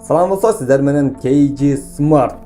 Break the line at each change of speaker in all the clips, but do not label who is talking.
Салам достор, сіздер менен KG Smart.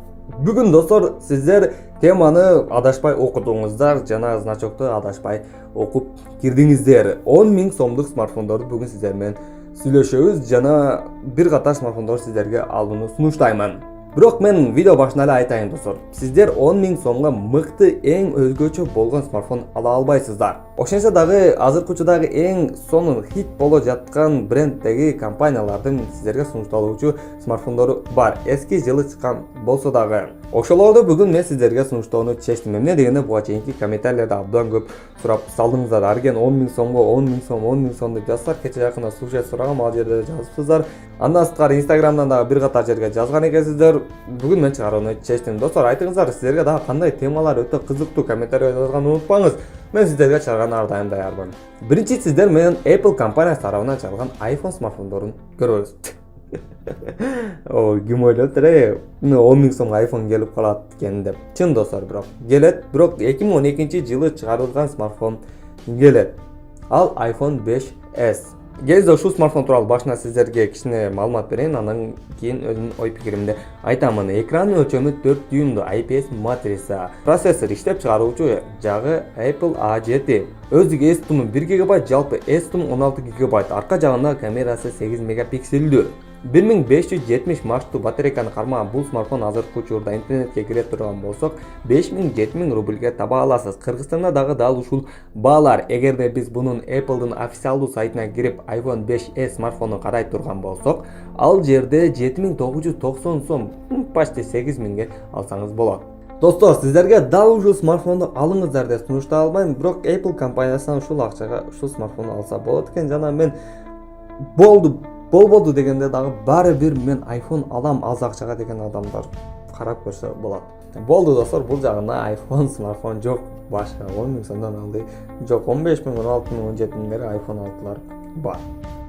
Бүгін достор, сіздер теманы адашпай оқыдыңыздар, жана значокты адашпай оқып кирдиңиздер. 10 000 сомдук смартфондорду бүгін сіздер менен сүйлөшөбүз, жана бир катар смартфондорду сіздерге алууну сунуштаймын. Бирок мен видео башында эле айтайын достор. Сіздер 10 000 сомго мыкты, эң өзгөчө болгон смартфон ала албайсыздар. Ошентсе дагы азыркы учурдагы эң сонун хит боло жаткан бренддеги компаниялардын сіздерге сунушталуучу смартфондору бар. Эски жылы чыккан болсо дагы. Ошолорду бүгүн мен сіздерге сунуштоону чечтим. Эмне дегенде буга чейинки комментарийлерде абдан көп сурап салдыңыздар. Арген 10 000 сомго 10 000 сом деп жазсак, кече жакында сюжет сурагам, ал жерде жазыпсыздар. Андан сырткары Instagramдан дагы бир катар жерге жазган экенсиздер. Бүгүн мен чыгарууну чечтим. Достор, айтыңыздар, сіздерге дагы кандай темалар өтө кызыктуу, комментарийге жазганды унутпаңыз. Мен сіздерге чыгарган ар дайым даярмын. Биринчи, сіздер менен Apple компаниясы тарабынан чыгарылган iPhone смартфондорун көрөбүз. Ким ойлоптур, 10 000 сомго iPhone келип калат экен деп. Чын достор, бирок келет. Бирок 2012-жылы чыгарылган смартфон келет. Ал iPhone 5s. Келсе ушул смартфон тууралуу башына сіздерге кичине маалымат берейин, андан кийин өзүмдүн ой пикиримди айтамын. Экран өлчөмү 4 дюймдуу IPS матрица. Процессор иштеп чыгаруучу жагы Apple A7. Өзү S туму 1 ГБ, жалпы S туму 16 ГБ. Арка жагында камерасы 8 мегапикселдүү. 1570 мачтуу батарейканы кармаган бул смартфон азыркы учурда интернетке кире турган болсок 5000-7000 рубльге таба аласыз. Кыргызстанда дагы дал ушул баалар. Эгерде биз бунун Apple'дын официалдуу сайтына кирип iPhone 5s смартфонун карай турган болсок, ал жерде 7990 сом, почти 8000ге алсаңыз болот. Достор, сіздерге дал ушул смартфонду алыңыздар деп сунуштай албайм, бирок Apple компаниясынан ушул акчага ушул смартфонду алса болот экен. Жана мен болбоду дегенде дагы баары бир мен iPhone алам аз акчага деген адамдар карап көрсө болот. Болду достор, бул жагында iPhone смартфон жок. Башка 10 000 сомдон алды жок. 15 000, 16 000, 17 000 iPhone 6-лар бар.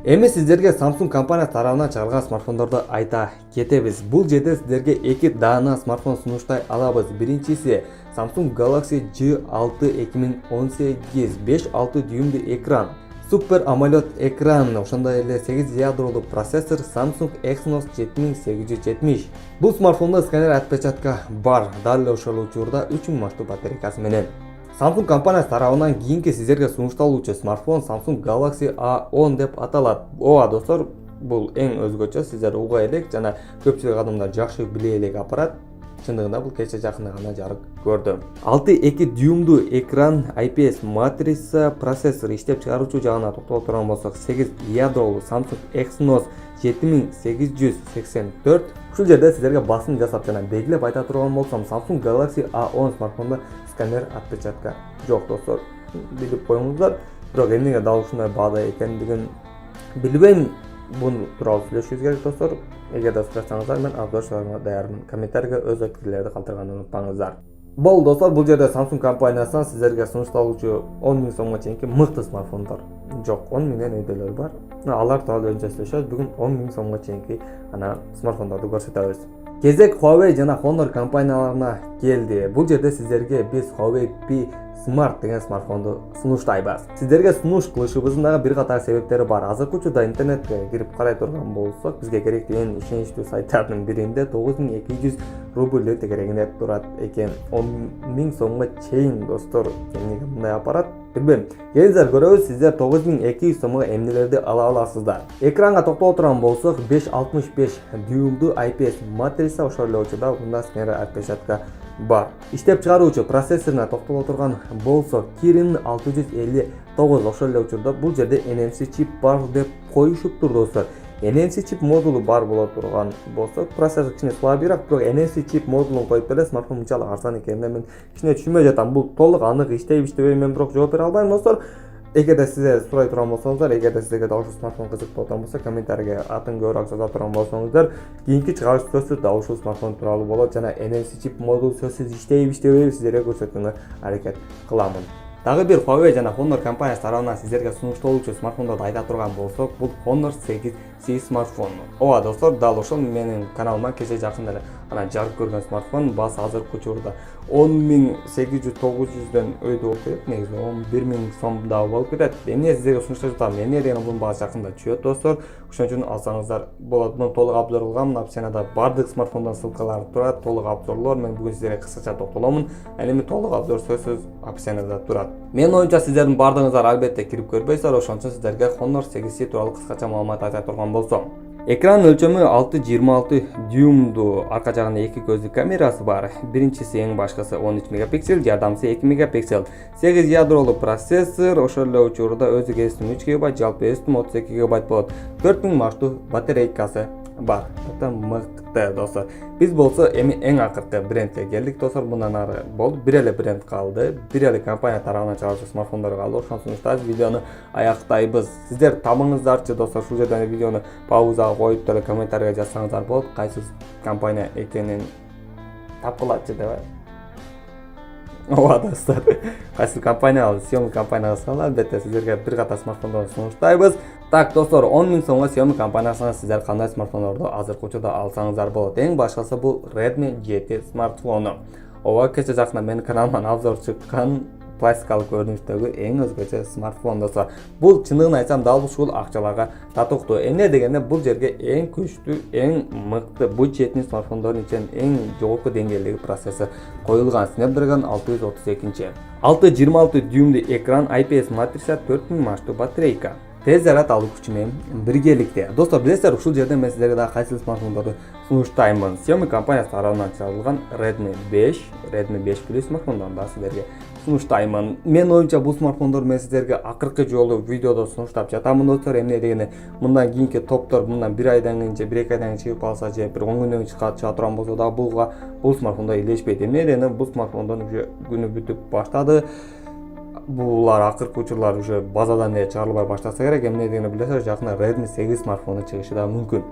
Эми сиздерге Samsung компаниясы тарабынан чыгарылган смартфондорду айта кетебиз. Бул жерде сиздерге эки даана смартфон сунуштай алабыз. Биринчиси Samsung Galaxy J6 2018, 5.6 дюймдуу экран, Super AMOLED экран, ошондой эле 8 ядролуу процессор, Samsung Exynos 7870. Бул смартфондо сканер отпечатка бар, дал эле ошол учурда 3000 мачтуу батарейкасы менен. Samsung компаниясы тарабынан кийинки сиздерге сунушталуучу смартфон Samsung Galaxy A10 деп аталат. Ооба достор, бул эң өзгөчө, сиздер уга элек жана көпчүлүк адамдар жакшы биле элек аппарат. Чындыгында бул кече жакында гана жарык көрдү. 6.2 дюймдуу экран, IPS матрица, процессор иштеп чыгаруучу жагына токтоло турган болсок, 8 ядролуу Samsung Exynos 7884. Ушул жерде сиздерге басым жасап жана белгилеп айта турган болсом, Samsung Galaxy A10 смартфонунда сканер отпечатка жок достор. Билип коюңуздар. Бирок эмнеге дал ушундай баада экендигин билбейм. Бун тууралуу сүйлөшүбүз керек достор. Эгерде сурасаңыздар, мен обзор чыгарууга даярмын. Комментарийге өз пикирлерди калтырганды унутпаңыздар. Бул достор, бул жерде Samsung компаниясынан сиздерге сунушталуучу 10 000 сомго чейинки мыкты смартфондор жок. 10 000ден өйдөлөр бар. Алар тууралуу өнчө сүйлөшөбүз. Бүгүн 10 000 сомго чейинки смартфондорду көрсөтөбүз. Кезек Huawei жана Honor компанияларына келди. Бул жерде сиздерге биз Huawei P Smart деген смартфонду сунуштайбыз. Сиздерге сунуш кылышыбыздын дагы бир катар себептери бар. Азыркы учурда интернетке кирип карай турган болсок, бизге керектүү эң ишеничтүү сайттардын биринде 9200 рубль тегерегинде турат экен. 10 000 сомго чейин достор, эмнеге мындай аппарат билбейм. Келиңиздер көрөбүз, сиздер 9200 сомго эмнелерди ала аласыздар. Экранга токтоло турган болсок, 5.65 дюймдуу IPS матрица, ошол эле учурда мында сканер отпечатка бар. Иштеп чыгаруучу процессоруна токтоло турган болсок, Kirin 659, ошол эле учурда бул жерде NFC чип бар деп коюшуптур достор. NFC чип модулу бар боло турган болсок, процессор кичине слабыйраак, бирок NFC чип модулун коюп эле смартфон мынчалык арзан экенине мен кичине түшүнбөй жатам. Бул толук анык иштейби мен бирок жооп бере албайм достор. Эгерде сиздер сурай турган болсоңуздар, эгерде сиздерге да ушул смартфон кызыктуу болгон болсо, комментарийге атын көбүрөөк жаза турган болсоңуздар, кийинки чыгарыш сөзсүз да ушул смартфон тууралуу болот жана NFC чип модул сөзсүз иштейби сиздерге көрсөтүүгө аракет кыламын. Дагы бир Huawei жана Honor компаниясы тарабынан сиздерге сунушталуучу смартфондорду айта турган болсок, бул Honor 8 C смартфон. Ооба достор, дал ошол менин каналыма кече жакында эле анан жарык көргөн смартфон баасы азыркы учурда 10.800-900дөн өйдө болуп кетет. Негизи 11.000 сомдо болуп кетет. Эмне сиздерге сунуштап жатам? Эмне деген бунун баасы жакында түшөт достор. Ошон үчүн алсаңыздар болот. Муну толук обзор кылгам. Опцияда бардык смартфондон ссылкалар турат. Толук обзорлор. Мен бүгүн сиздерге кыскача токтоломун. Ал эми толук обзор сөзсүз опцияда турат. Менин оюмча сиздердин бардыгыңыздар албетте кирип көрбөйсүздөр. Ошон үчүн сиздерге Honor 8C тууралуу кыскача маалымат айта турган болсом. Экран өлчөмү 6.26 дюймду, арка жагында 2 көздүк камерасы бар. Биринчиси эң башкысы 13 мегапиксель, жардамчысы 2 мегапиксель. 8 ядролуу процессор, ошол эле учурда өзү кесим 3 ГБ, жалпы эстим 32 ГБ болот. 4000 мАчтуу батарейкасы бар. Это мыкты достор. Биз болсо эми эң акыркы брендке келдик достор. Мындан ары болду. Бир эле бренд калды. Бир эле компания тарабынан чыгарылган смартфондор калды. Ошонун үчүн видеону аяктайбыз. Сиздер табыңыздарчы достор. Ушул жерден видеону паузага коюп эле комментарийге жазсаңыздар болот. Кайсы компания экенин тапкылачы деп. Ооба достор. Кайсы компания ал Xiaomi компаниясы албетте сиздерге бир катар смартфондорду сунуштайбыз. Так достор, 10.000 сомго Xiaomi компаниясынан сиздер кандай смартфондорду азыркы учурда алсаңыздар болот. Эң башкысы бул Redmi GT смартфону. Ооба, кече жакында менин каналыман обзор чыккан пластикалык көрүнүштөгү эң өзгөчө смартфон достор. Бул чындыгын айтсам дал ушул акчаларга татыктуу. Эмне дегенде бул жерге эң күчтүү, эң мыкты бул жетинчи смартфондордун ичинен эң жогорку деңгээлдеги процессор коюлган Snapdragon 632. 6.26 дюймдуу экран, IPS матрица, 4000 мАчтуу батарейка. Тез заряд алуу күчү менен биргеликте. Достор, билесиздер, ушул жерде мен сиздерге дагы кайсы смартфондорду сунуштаймын. Xiaomi компаниясы тарабынан чыгарылган Redmi 5 Plus смартфондорун да сиздерге сунуштаймын. Мен оюмча бул смартфондор мен сиздерге акыркы жолу видеодо сунуштап жатамын достор. Эмне дегенде мындан кийинки топтор мындан 1 айдан кийин же 1-2 айдан кийин чыгып калса же бир 10 күндөн кийин чыга турган болсо да бул смартфондор илешпейт. Эмне дегенде бул смартфондордун уже күнү бүтүп баштады. Булар акыркы учурлар уже базадан эле чыгарылбай баштаса керек. Эмне дегенде билесиздер, жакында Redmi 8 смартфону чыгышы да мүмкүн.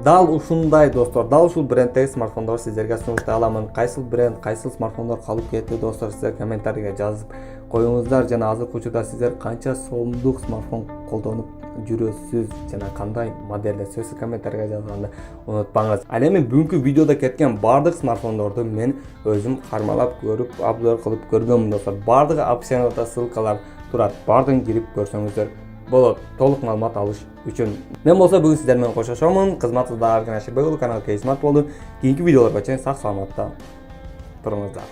Дал ушундай достор, дал ушул бренддеги смартфондорду сиздерге сунуштай аламын. Кайсыл бренд, кайсыл смартфондор калып кетти достор, сиздер комментарийге жазып коюңуздар. Жана азыркы учурда сиздер канча сомдук смартфон колдонуп жүрөсүз жана кандай моделде сөзсүз комментарийге жазганды унутпаңыз. Ал эми бүгүнкү видеодо кеткен бардык смартфондорду мен өзүм кармалап көрүп, обзор кылып көргөнмүн достор. Бардыгы опцияда ссылкалар турат. Бардыгын кирип көрсөңүздөр болот, толук маалымат алыш үчүн. Мен болсо бүгүн сиздер менен коштошомун. Кызматыңызда Арган Ашырбек болду, канал Кейсмарт болду. Кийинки видеолорго чейин сак саламатта туруңуздар.